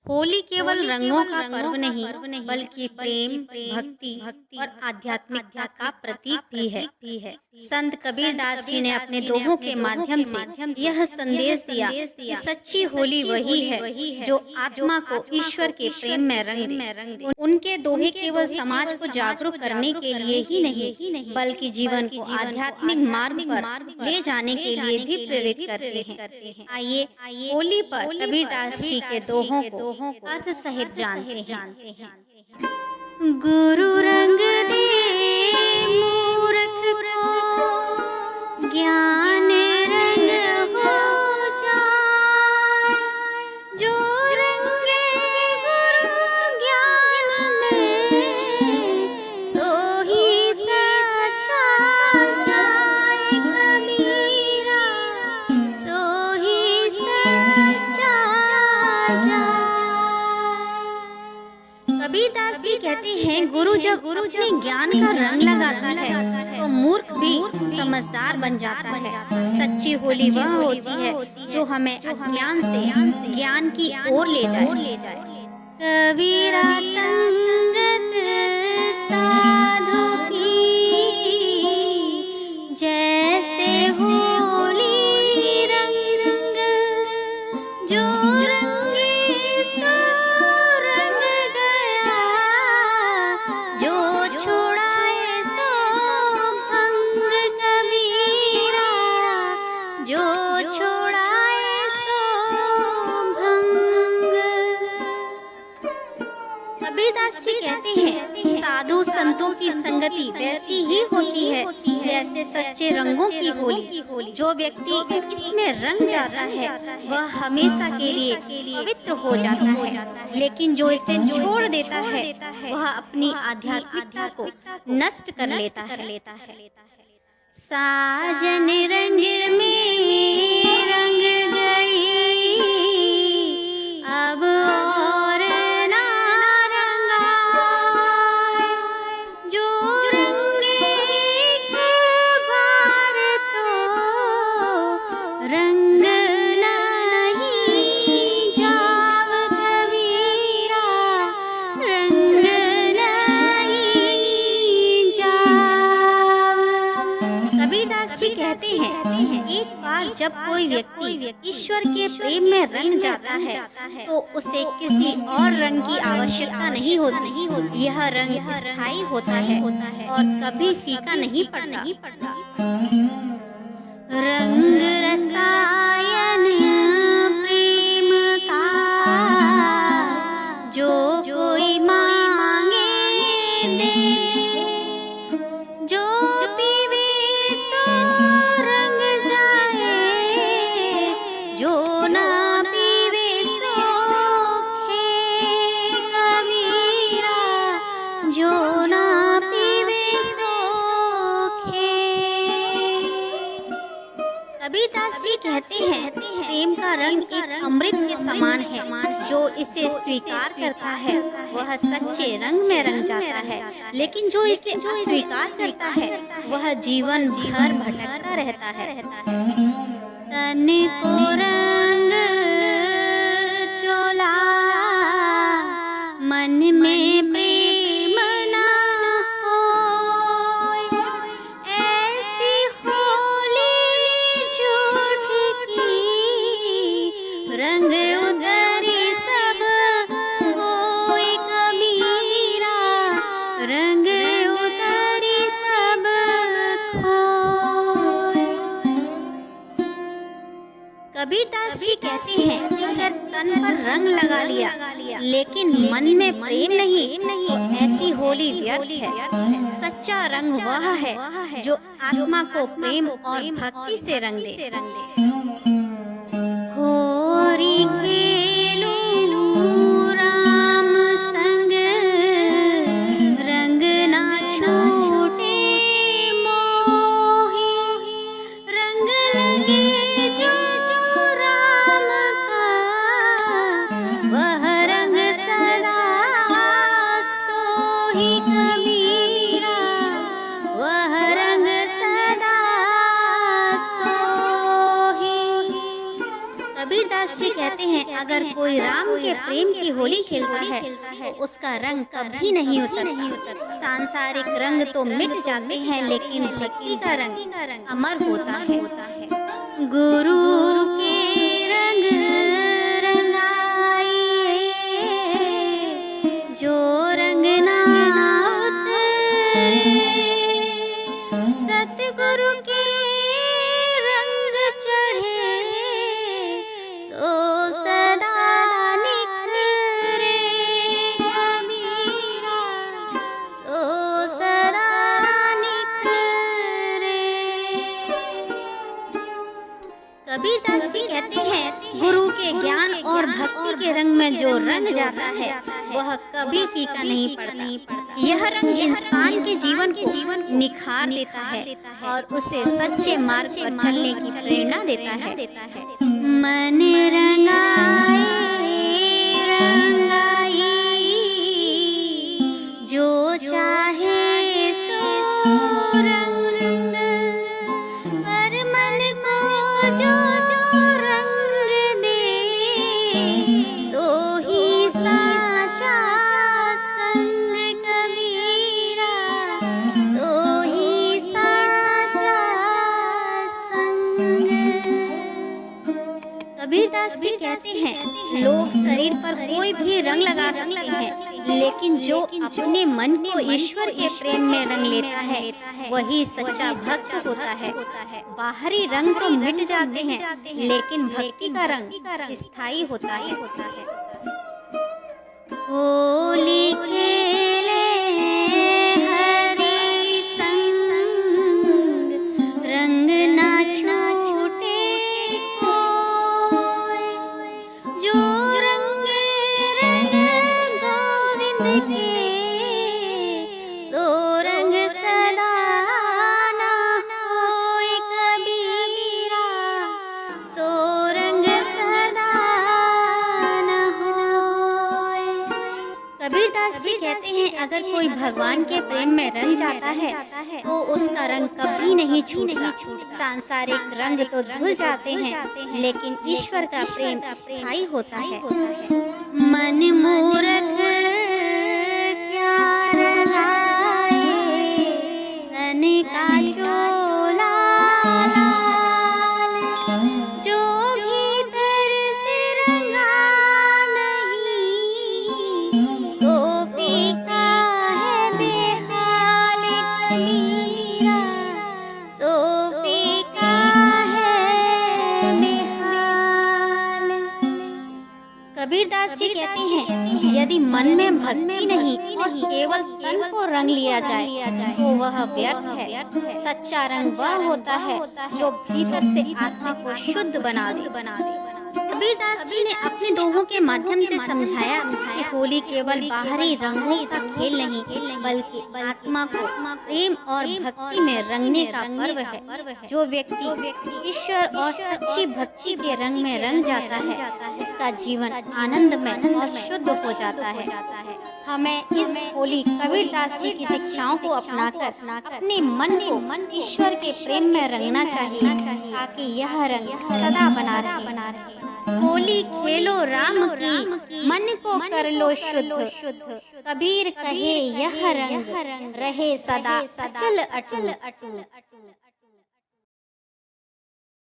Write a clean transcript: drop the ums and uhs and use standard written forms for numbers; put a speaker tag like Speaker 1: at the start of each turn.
Speaker 1: होली केवल रंगों का पर्व नहीं बल्कि प्रेम, भक्ति और आध्यात्मिकता का प्रतीक भी है। संत कबीरदास जी ने अपने दोहों के माध्यम से यह संदेश दिया कि सच्ची होली वही है जो आत्मा को ईश्वर के प्रेम में रंग दे। उनके दोहे केवल समाज को जागरूक करने के लिए ही नहीं बल्कि जीवन को आध्यात्मिक मार्ग पर ले जाने के लिए भी प्रेरित करते हैं। आइए होली पर कबीरदास जी के दोहों को अर्थ सहित जानते हैं। गुरु रंग दे मूर्ख को, ज्ञान रंग हो जाए। जो रंगे गुरु ज्ञान में, सो ही सच्चा जाए कबीरा, सो ही सच्चा जाए। कबीरदास जी कहते हैं गुरु जब अपने ज्ञान का रंग लगाता है तो मूर्ख भी समझदार बन जाता है। सच्ची होली वह होती है जो हमें अज्ञान से ज्ञान की ओर ले जाए। कबीरा संगत साधु की, जैसे होली रंग जो रंगे सो रंग गया, जो छोड़ाए सो भंग कबीरा, जो छोड़ाए सो भंग। कबीरदास जी कहते हैं साधु संतों की संगति वैसी ही होती है जैसे सच्चे रंगों की होली। जो व्यक्ति इसमें रंग जाता है वह हमेशा के लिए पवित्र हो जाता है, लेकिन जो इसे छोड़ देता है वह अपनी आध्यात्मिकता को नष्ट कर लेता है। साजन रंग में रंग गई, अब और ना रंगाए। जो रंगे एक बार तो रंग नहीं जाव कबीरा, रंग नहीं जाव। कबीरदास जी कहते हैं एक बार जब कोई व्यक्ति ईश्वर के प्रेम में रंग जाता है तो उसे किसी और रंग की आवश्यकता नहीं होती। यह रंग स्थायी होता है और कभी फीका नहीं पड़ता। रंग रसायन प्रेम का, जो कोई मांगे दे, जो पीवे सो रंग जाए, जो ना पीवे सो खे कबीरा, जो ना पीवे सो खे। कबीरदास जी कहते हैं प्रेम का रंग एक अमृत के समान है। जो इसे स्वीकार करता है वह सच्चे रंग में रंग जाता है, लेकिन जो इसे अस्वीकार करता है वह जीवन भर भटकता रहता है। तन को रंग चोला, मन में प्रेम ना होय। ऐसी होली झूठ की, रंग उधरी सब होय कबीरा, रंग उधरी सब खोय। कबीरदास जी कहते हैं अगर तन पर रंग लगा लिया लेकिन मन में प्रेम नहीं तो ऐसी होली व्यर्थ है। सच्चा रंग वह है जो आत्मा को प्रेम और भक्ति से रंग दे। होरी खेलूं राम संग, रंग ना छूटे मोही। रंग लगे जो राम का, वह रंग सदा सोही कबीरा, वह रंग सदा सोही। कबीरदास जी कहते हैं अगर कोई राम के प्रेम की होली खेलता है तो उसका रंग कभी नहीं उतरता। सांसारिक रंग तो मिट जाते हैं, लेकिन भक्ति का रंग अमर होता है। गुरु के रंग रंगाइए, जो रंग ना उतरे, सतगुरु के रंग चढ़े, सो सदा निखरे कबीरा, सो सदा निखरे। कबीरदास जी कहते हैं, गुरु के ज्ञान और भक्ति के रंग में जो रंग जाता है वह कभी फीका नहीं पड़ता। यह रंग इंसान के जीवन को निखार देता है और उसे सच्चे मार्ग पर चलने की प्रेरणा देता है। मन रंगाए रंगाई, जो चाहे सो रंग, पर मन को जो रंग दे, सो ही साचा संग कबीरा, सो ही साचा संग। कबीरदास जी कहते हैं, लोग शरीर पर कोई भी रंग लगा सकते हैं, लेकिन जो अपने मन को ईश्वर के प्रेम में रंग लेता है वही सच्चा भक्त होता है। बाहरी रंग तो मिट जाते हैं, लेकिन भक्ति का रंग स्थायी होता है। होली खेले हरि संग, रंग ना छूटे कोई, जो रंग रंग गोविंद के, सो रंग सदा ना होए कबीरा, सो रंग सदा ना होए। कबीरदास जी कहते हैं, अगर कोई भगवान के प्रेम में रंग जाता है तो उसका रंग कभी नहीं छूटता। सांसारिक रंग तो धुल जाते हैं, लेकिन ईश्वर का प्रेम स्थायी होता है। मन मूरख क्या रंगाए, तन का चोला लाल, जो भीतर से रंगा नहीं, सो फीका है बेहाल कबीरा, सो फीका है बेहाल। कबीरदास जी कहते हैं, यदि मन में भक्ति नहीं और केवल तन को रंग लिया जाए तो वह व्यर्थ है। सच्चा रंग वह होता है जो भीतर से आत्मा को शुद्ध बना दे। कबीरदास जी ने अपने दोहों के माध्यम से समझाया कि होली केवल बाहरी रंगों का खेल नहीं, बल्कि आत्मा को प्रेम और भक्ति में रंगने का पर्व है। जो व्यक्ति ईश्वर और सच्ची भक्ति के रंग में रंग जाता है, उसका जीवन आनंदमय और शुद्ध हो जाता है। हमें इस होली कबीरदास जी की शिक्षाओं को अपनाकर अपने मन को ईश्वर के प्रेम में रंगना चाहिए, ताकि यह रंग सदा बना रहे। होली खेलो राम की, मन को कर लो शुद्ध। कबीर कहे यह रंग रहे सदा अचल अटल।